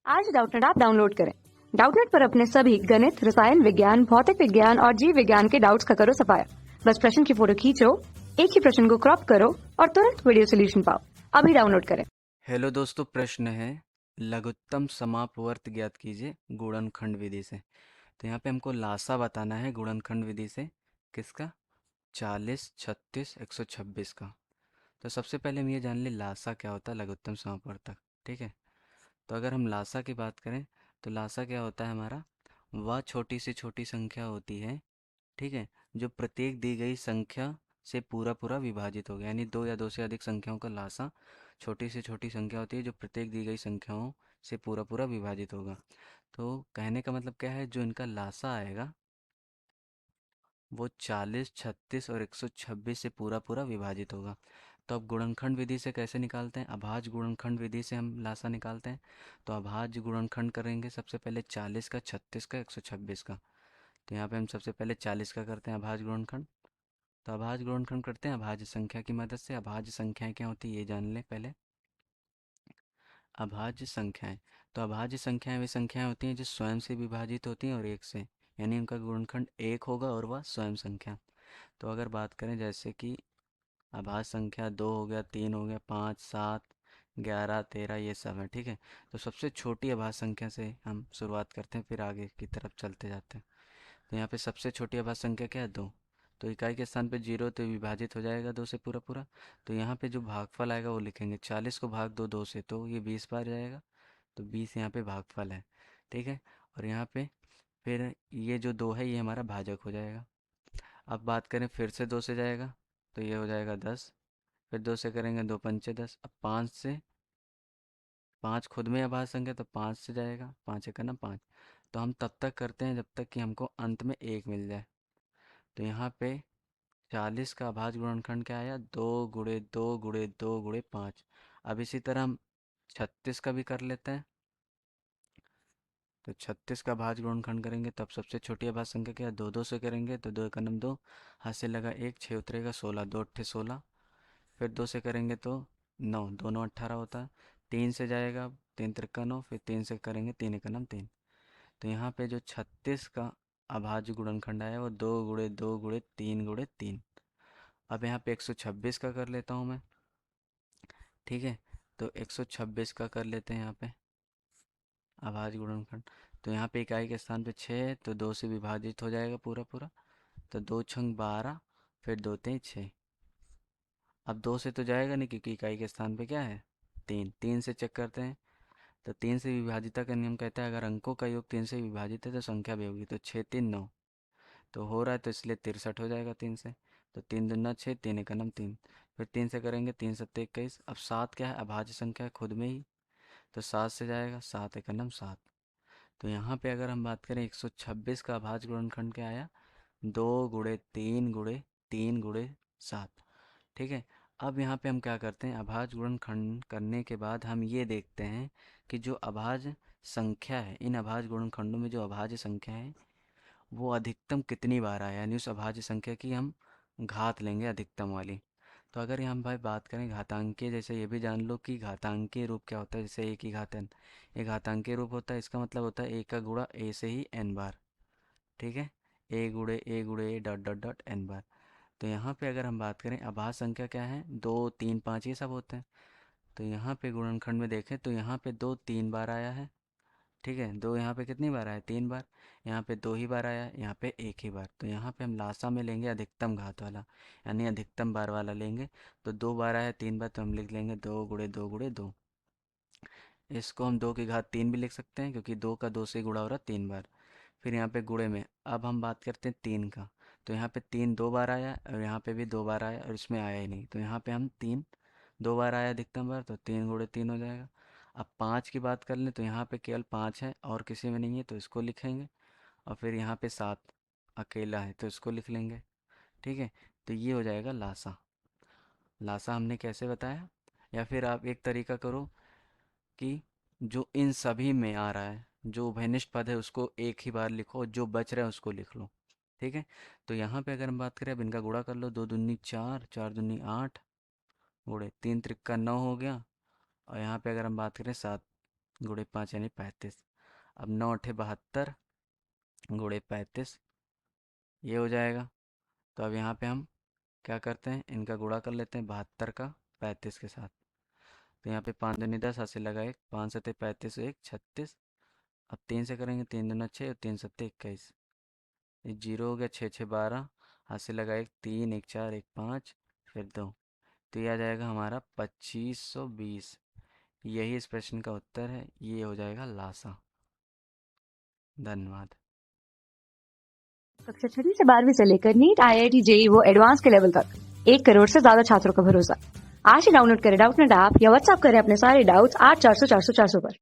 आज Doubtnut app download करें। Doubtnut पर अपने सभी गणित, रसायन विज्ञान, भौतिक विज्ञान और जीव विज्ञान के डाउट्स का करो सफाया। बस प्रश्न की फोटो खींचो, एक ही प्रश्न को क्रॉप करो और तुरंत वीडियो सोल्यूशन पाओ। अभी डाउनलोड करें। हेलो दोस्तों, प्रश्न है लघुत्तम समापवर्त ज्ञात कीजिए गुणनखंड विधि से। तो यहाँ पे हमको लासा बताना है गुणनखंड विधि से। किसका? 40, 36, 126 का। तो सबसे पहले हम ये जान ले लासा क्या होता है लघुत्तम समापवर्तक। ठीक है, तो अगर हम लासा की बात करें तो लासा क्या होता है हमारा, वह छोटी से छोटी संख्या होती है, ठीक है, जो प्रत्येक दी गई संख्या से पूरा पूरा विभाजित हो गया। यानी दो या दो से अधिक संख्याओं का लासा छोटी से छोटी संख्या होती है जो प्रत्येक दी गई संख्याओं से पूरा पूरा विभाजित होगा। तो कहने का मतलब क्या है, जो इनका लासा आएगा वो 40, 36 और 126 से पूरा पूरा विभाजित होगा। तो अब गुणनखंड विधि से कैसे निकालते हैं? अभाज्य गुणनखंड विधि से हम लासा निकालते हैं। तो अभाज्य गुणनखंड करेंगे सबसे पहले 40 का, 36 का, 126 का। तो यहाँ पे हम सबसे पहले 40 का करते हैं अभाज्य गुणनखंड। तो अभाज्य गुणनखंड करते हैं अभाज्य संख्या की मदद से। अभाज्य संख्याएं क्या होती है ये जान लें पहले। अभाज्य संख्याएं, तो अभाज्य संख्याएं वे संख्याएं होती हैं जो स्वयं से विभाजित होती हैं और एक से, यानी उनका गुणनखंड एक होगा और वह स्वयं संख्या। तो अगर बात करें जैसे कि अभाज्य संख्या 2 हो गया, 3 हो गया, 5, 7, 11, 13, ये सब है। ठीक है, तो सबसे छोटी अभाज्य संख्या से हम शुरुआत करते हैं, फिर आगे की तरफ चलते जाते हैं। तो यहाँ पे सबसे छोटी अभाज्य संख्या क्या है? 2। तो इकाई के स्थान पे 0 तो विभाजित हो जाएगा 2 से पूरा पूरा। तो यहाँ पे जो भागफल आएगा वो लिखेंगे, 40 को भाग दो 2 से तो ये 20 बार जाएगा। तो 20 यहाँ पे भागफल है। ठीक है, और यहाँ पे फिर ये जो 2 है ये हमारा भाजक हो जाएगा। अब बात करें फिर से 2 से जाएगा तो ये हो जाएगा 10। फिर 2 से करेंगे 2 पंचे 10। अब 5 से, 5 खुद में अभाज्य संख्या तो 5 से जाएगा, 5 एक ना 5। तो हम तब तक करते हैं जब तक कि हमको अंत में 1 मिल जाए। तो यहाँ पे 40 का अभाज्य गुणनखंड क्या आया? 2 गुणे 2 गुणे 2 गुणे 5। अब इसी तरह हम 36 का भी कर लेते हैं। तो 36 का भाज्य गुणनखंड करेंगे तब सबसे छोटी अभाज्य संख्या क्या है? 2 2 से करेंगे तो 2 एकम 2, हाथ से लगा 1, 6 उतरेगा 16, 2 अट्ठे 16। फिर 2 से करेंगे तो 9, 2 9 18 होता है। 3 से जाएगा 3 त्रिका 9, फिर 3 से करेंगे 3 एकम 3। तो यहाँ पे जो 36 का अभाज्य गुणनखंड आया वो 2 गुणे 2 गुणे 3 गुणे 3। अब यहाँ पे 126 का कर लेता हूँ मैं। ठीक है, तो 126 का कर लेते हैं यहाँ पे अभाज्य गुणनखंड। तो यहाँ पे इकाई के स्थान पे 6 है तो 2 से विभाजित हो जाएगा पूरा पूरा। तो 2 छंग 12, फिर 2 तें 6। अब 2 से तो जाएगा नहीं क्योंकि इकाई के स्थान पे क्या है? 3। 3 से चेक करते हैं। तो 3 से विभाजिता का नियम कहता है अगर अंकों का योग 3 से विभाजित है तो संख्या भी होगी। तो 6 3 9, तो हो रहा है तो इसलिए 63 हो जाएगा 3 से। तो 3 दूना 6, 3 एकम 3। फिर 3 से करेंगे 3 सत्ते 21। अब 7 क्या है? अभाज्य संख्या है खुद में ही। तो 7 से जाएगा 7 एकम 7। तो यहाँ पे अगर हम बात करें 126 का अभाज्य गुणनखंड क्या आया? 2 गुणे 3 गुणे 3 गुणे 7। ठीक है, अब यहाँ पे हम क्या करते हैं, अभाज्य गुणनखंड करने के बाद हम ये देखते हैं कि जो अभाज्य संख्या है, इन अभाज्य गुणनखंडों में जो अभाज्य संख्या है वो अधिकतम कितनी बार आया, यानी उस अभाज्य संख्या की हम घात लेंगे अधिकतम वाली। तो अगर यहाँ भाई बात करें घातांकीय, जैसे ये भी जान लो कि घातांकीय रूप क्या होता है। जैसे ए की घात n, ये घातांकीय रूप होता है। इसका मतलब होता है ए का गुणा ए से ही n बार। ठीक है, ए गुणे ए डॉट डॉट डॉट n बार। तो यहाँ पे अगर हम बात करें अभाज्य संख्या क्या है, 2 3 5 ये सब होते हैं। तो यहाँ पे गुणनखंड में देखें तो यहाँ पे 2 3 बार आया है। ठीक है, 2 यहाँ पे कितनी बार आया? 3 बार। यहाँ पे 2 ही बार आया, यहाँ पे 1 ही बार। तो यहाँ पे हम लासा में लेंगे अधिकतम घात वाला, यानी अधिकतम बार वाला लेंगे। तो 2 बार आया 3 बार तो हम लिख लेंगे 2 गुणे 2 गुणे 2। इसको हम 2 की घात 3 भी लिख सकते हैं क्योंकि 2 का 2 से गुणा हो रहा है 3 बार। फिर यहाँ पे गुणे में अब हम बात करते हैं 3 का। तो यहाँ पे 3 2 बार आया और यहाँ पे भी 2 बार आया और इसमें आया ही नहीं। तो यहाँ पे हम 3 2 बार आया अधिकतम बार, तो 3 गुणे 3 हो जाएगा। अब 5 की बात कर लें तो यहाँ पे केवल 5 है और किसी में नहीं है तो इसको लिखेंगे। और फिर यहाँ पे 7 अकेला है तो इसको लिख लेंगे। ठीक है, तो ये हो जाएगा लासा। लासा हमने कैसे बताया, या फिर आप एक तरीका करो कि जो इन सभी में आ रहा है, जो उभयनिष्ठ पद है उसको एक ही बार लिखो, जो बच रहा है उसको लिख लो। ठीक है, तो यहाँ पे अगर हम बात करें अब इनका गुणा कर लो, 2 दूनी 4, 4 दूनी 8, गुणे 3 त्रिका 9 हो गया। और यहाँ पे अगर हम बात करें 7 गुणे 5 यानी 35। अब 9 अठे 72 गुणे 35 ये हो जाएगा। तो अब यहाँ पे हम क्या करते हैं, इनका गुणा कर लेते हैं 72 का 35 के साथ। तो यहाँ पे 5 दूनी 10, हाथ से लगा 1, 5 सत्ते 35, 1 36। अब 3 से करेंगे, 3 दूना 6 और 3 सत्ते 21। ये जीरो हो गया, 6 6 12, हाथ से लगा 1, 3 1 4 1 5 फिर 2। तो ये आ जाएगा हमारा 2520। यही इस प्रश्न का उत्तर है, ये हो जाएगा लासा। धन्यवाद। कक्षा 6वीं से 12वीं से लेकर नीट, IIT, JEE वो एडवांस के लेवल तक 1 करोड़ से ज्यादा छात्रों का भरोसा। आज ही डाउनलोड करें डाउटनेट ऐप या व्हाट्सएप करें अपने सारे डाउट्स 8400 400 400 पर।